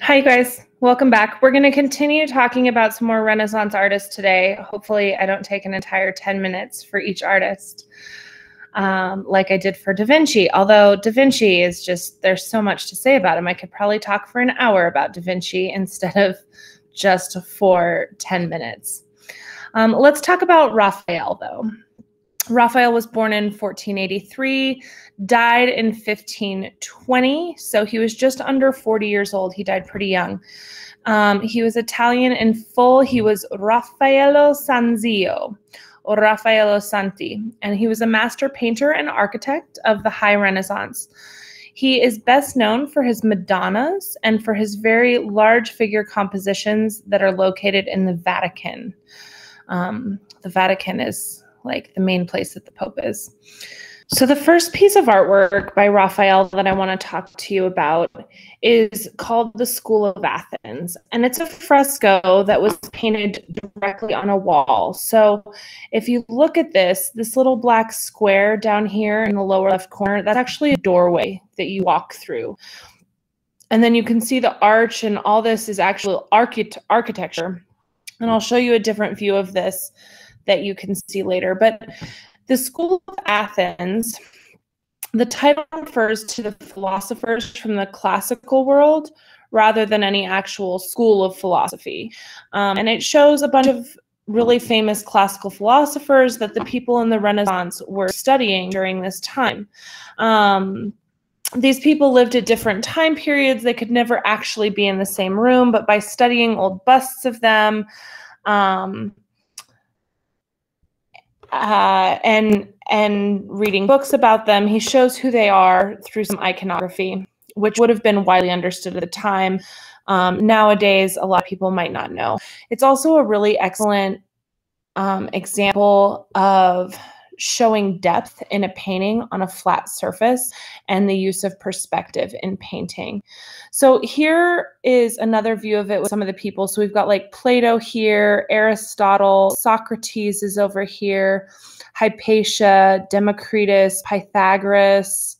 Hi, guys. Welcome back. We're going to continue talking about some more Renaissance artists today. Hopefully, I don't take an entire 10 minutes for each artist like I did for Da Vinci. Although Da Vinci is just, there's so much to say about him. I could probably talk for an hour about Da Vinci instead of just for 10 minutes. Let's talk about Raphael, though. Raphael was born in 1483, died in 1520, so he was just under 40 years old. He died pretty young. He was Italian in full. He was Raffaello Sanzio, or Raffaello Santi, and he was a master painter and architect of the High Renaissance. He is best known for his Madonnas and for his very large figure compositions that are located in the Vatican. The Vatican is like the main place that the Pope is. So the first piece of artwork by Raphael that I want to talk to you about is called The School of Athens. And it's a fresco that was painted directly on a wall. So if you look at this little black square down here in the lower left corner, that's actually a doorway that you walk through. And then you can see the arch, and all this is actual architecture. And I'll show you a different view of this that you can see later. But the School of Athens, the title refers to the philosophers from the classical world rather than any actual school of philosophy. And it shows a bunch of really famous classical philosophers that the people in the Renaissance were studying during this time. These people lived at different time periods. They could never actually be in the same room, but by studying old busts of them, and reading books about them, he shows who they are through some iconography, which would have been widely understood at the time. Nowadays, a lot of people might not know. It's also a really excellent example of showing depth in a painting on a flat surface and the use of perspective in painting. So here is another view of it with some of the people. So we've got like Plato here, Aristotle, Socrates is over here, Hypatia, Democritus, Pythagoras.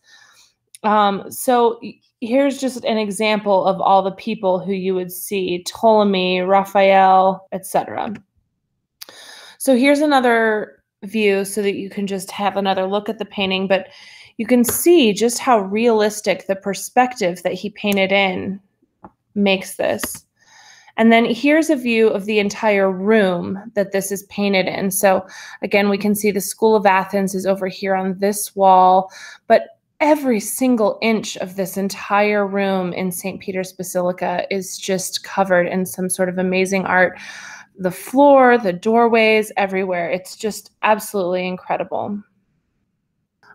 So here's just an example of all the people who you would see: Ptolemy, Raphael, etc. So here's another view so that you can just have another look at the painting, but you can see just how realistic the perspective that he painted in makes this. And then here's a view of the entire room that this is painted in. So again, we can see the School of Athens is over here on this wall, but every single inch of this entire room in St. Peter's Basilica is just covered in some sort of amazing art. The floor, the doorways, everywhere. It's just absolutely incredible.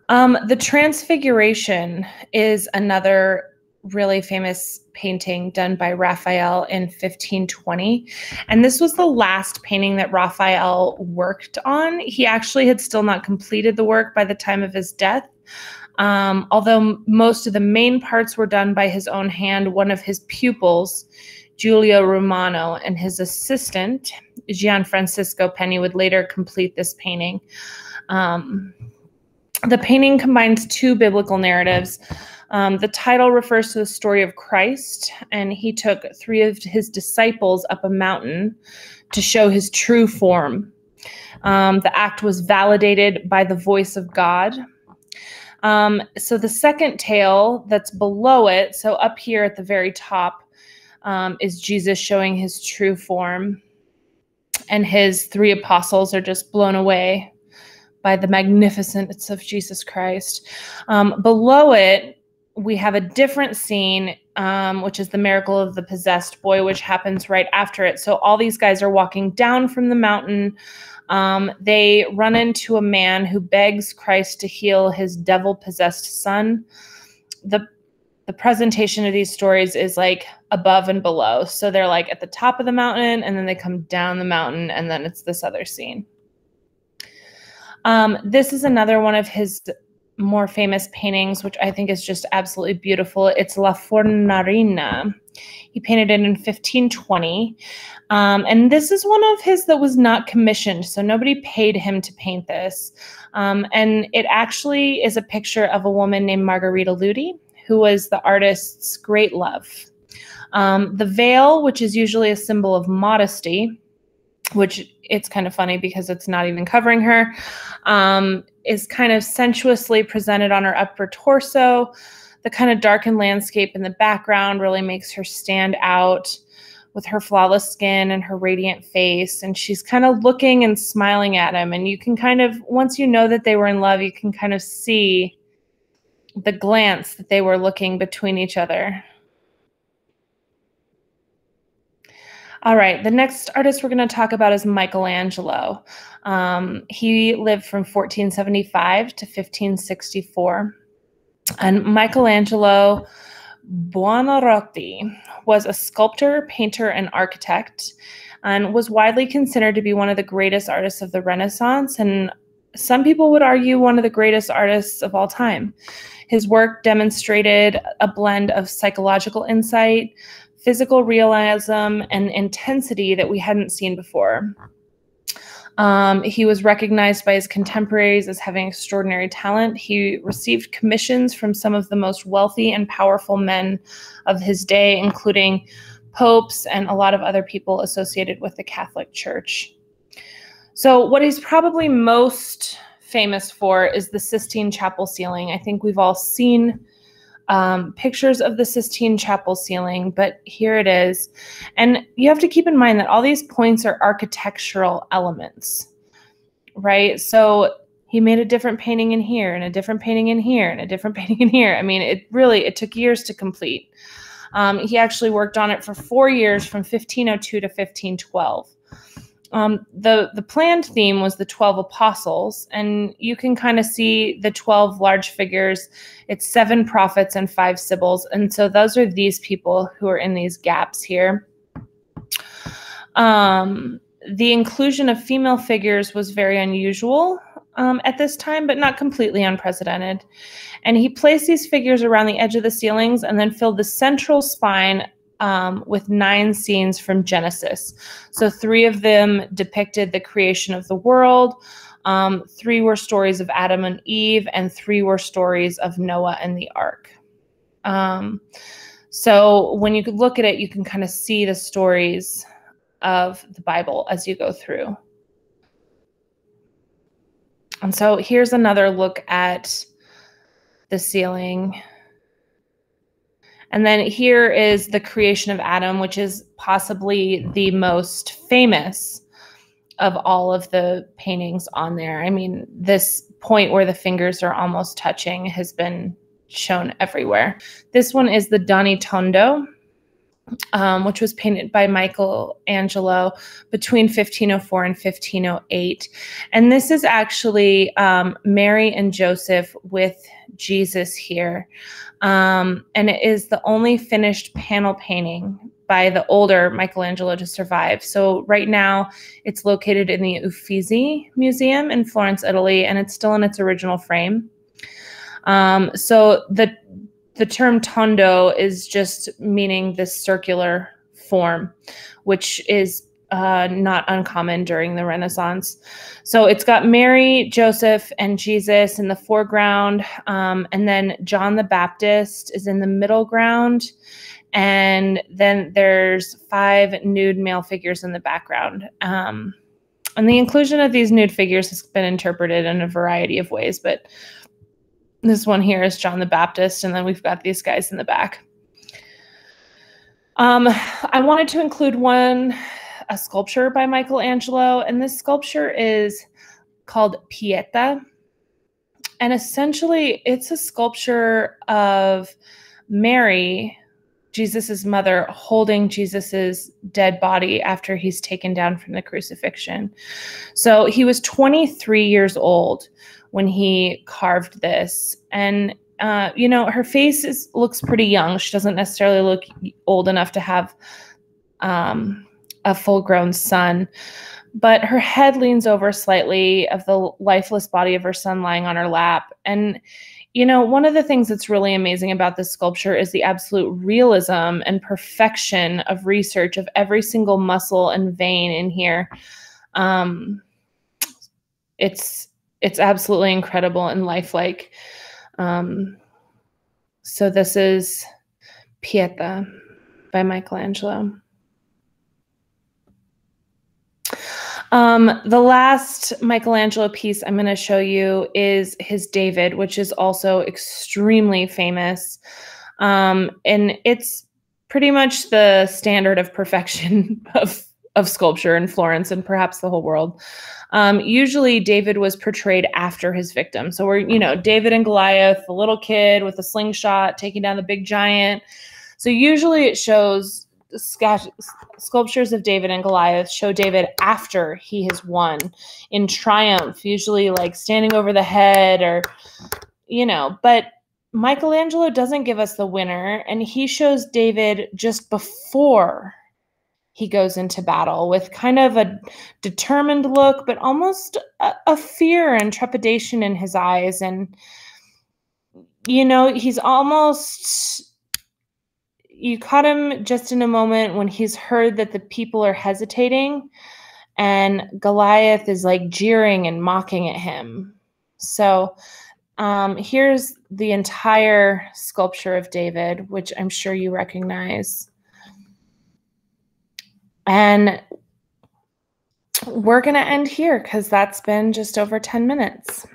The Transfiguration is another really famous painting done by Raphael in 1520. And this was the last painting that Raphael worked on. He actually had still not completed the work by the time of his death. Although most of the main parts were done by his own hand, one of his pupils, Giulio Romano, and his assistant, Gianfrancesco Penny, would later complete this painting. The painting combines two biblical narratives. The title refers to the story of Christ, and he took 3 of his disciples up a mountain to show his true form. The act was validated by the voice of God. So the second tale that's below it, so up here at the very top, is Jesus showing his true form, and his 3 apostles are just blown away by the magnificence of Jesus Christ. Below it, we have a different scene, which is the miracle of the possessed boy, which happens right after it. So all these guys are walking down from the mountain. They run into a man who begs Christ to heal his devil-possessed son. The presentation of these stories is like above and below. So they're like at the top of the mountain, and then they come down the mountain, and then it's this other scene. This is another one of his more famous paintings, which I think is just absolutely beautiful. It's La Fornarina. He painted it in 1520. And this is one of his that was not commissioned, so nobody paid him to paint this. And it actually is a picture of a woman named Margherita Ludi, who was the artist's great love. The veil, which is usually a symbol of modesty, which it's kind of funny because it's not even covering her, is kind of sensuously presented on her upper torso. The kind of darkened landscape in the background really makes her stand out with her flawless skin and her radiant face. And she's kind of looking and smiling at him. And you can kind of, once you know that they were in love, you can kind of see the glance that they were looking between each other. All right, the next artist we're going to talk about is Michelangelo. He lived from 1475 to 1564. And Michelangelo Buonarroti was a sculptor, painter, and architect, and was widely considered to be one of the greatest artists of the Renaissance, and some people would argue one of the greatest artists of all time. His work demonstrated a blend of psychological insight, physical realism, and intensity that we hadn't seen before. He was recognized by his contemporaries as having extraordinary talent. He received commissions from some of the most wealthy and powerful men of his day, including popes and a lot of other people associated with the Catholic Church. So what he's probably most famous for is the Sistine Chapel ceiling. I think we've all seen pictures of the Sistine Chapel ceiling, but here it is. And you have to keep in mind that all these points are architectural elements, right? So he made a different painting in here and a different painting in here and a different painting in here. I mean, it took years to complete. He actually worked on it for 4 years from 1502 to 1512. The planned theme was the 12 apostles, and you can kind of see the 12 large figures. It's 7 prophets and 5 sibyls. And so those are these people who are in these gaps here. The inclusion of female figures was very unusual at this time, but not completely unprecedented. And he placed these figures around the edge of the ceilings and then filled the central spine with 9 scenes from Genesis. So 3 of them depicted the creation of the world, 3 were stories of Adam and Eve, and 3 were stories of Noah and the ark. So when you look at it, you can kind of see the stories of the Bible as you go through. And so here's another look at the ceiling. And then here is the creation of Adam, which is possibly the most famous of all of the paintings on there. I mean, this point where the fingers are almost touching has been shown everywhere. This one is the Doni Tondo, which was painted by Michelangelo between 1504 and 1508. And this is actually Mary and Joseph with Jesus here. And it is the only finished panel painting by the older Michelangelo to survive. So right now it's located in the Uffizi Museum in Florence, Italy, and it's still in its original frame. So the term tondo is just meaning this circular form, which is not uncommon during the Renaissance. So it's got Mary, Joseph, and Jesus in the foreground, and then John the Baptist is in the middle ground, and then there's 5 nude male figures in the background. And the inclusion of these nude figures has been interpreted in a variety of ways, but this one here is John the Baptist, and then we've got these guys in the back. I wanted to include a sculpture by Michelangelo, and this sculpture is called Pieta. And essentially, it's a sculpture of Mary, Jesus's mother, holding Jesus's dead body after he's taken down from the crucifixion. So he was 23 years old when he carved this. And, you know, her face looks pretty young. She doesn't necessarily look old enough to have a full-grown son. But her head leans over slightly of the lifeless body of her son lying on her lap. And, you know, one of the things that's really amazing about this sculpture is the absolute realism and perfection of research of every single muscle and vein in here. It's absolutely incredible and lifelike. So this is Pieta. by Michelangelo. The last Michelangelo piece I'm going to show you is his David, which is also extremely famous. And it's pretty much the standard of perfection of sculpture in Florence and perhaps the whole world. Usually David was portrayed after his victim. So we're, David and Goliath, the little kid with a slingshot taking down the big giant. So usually it shows sculptures of David and Goliath show David after he has won in triumph, usually like standing over the head or, but Michelangelo doesn't give us the winner, and he shows David just before he goes into battle with kind of a determined look, but almost a fear and trepidation in his eyes. And, he's almost, you caught him just in a moment when he's heard that the people are hesitating, and Goliath is like jeering and mocking at him. So here's the entire sculpture of David, which I'm sure you recognize. And we're going to end here because that's been just over 10 minutes.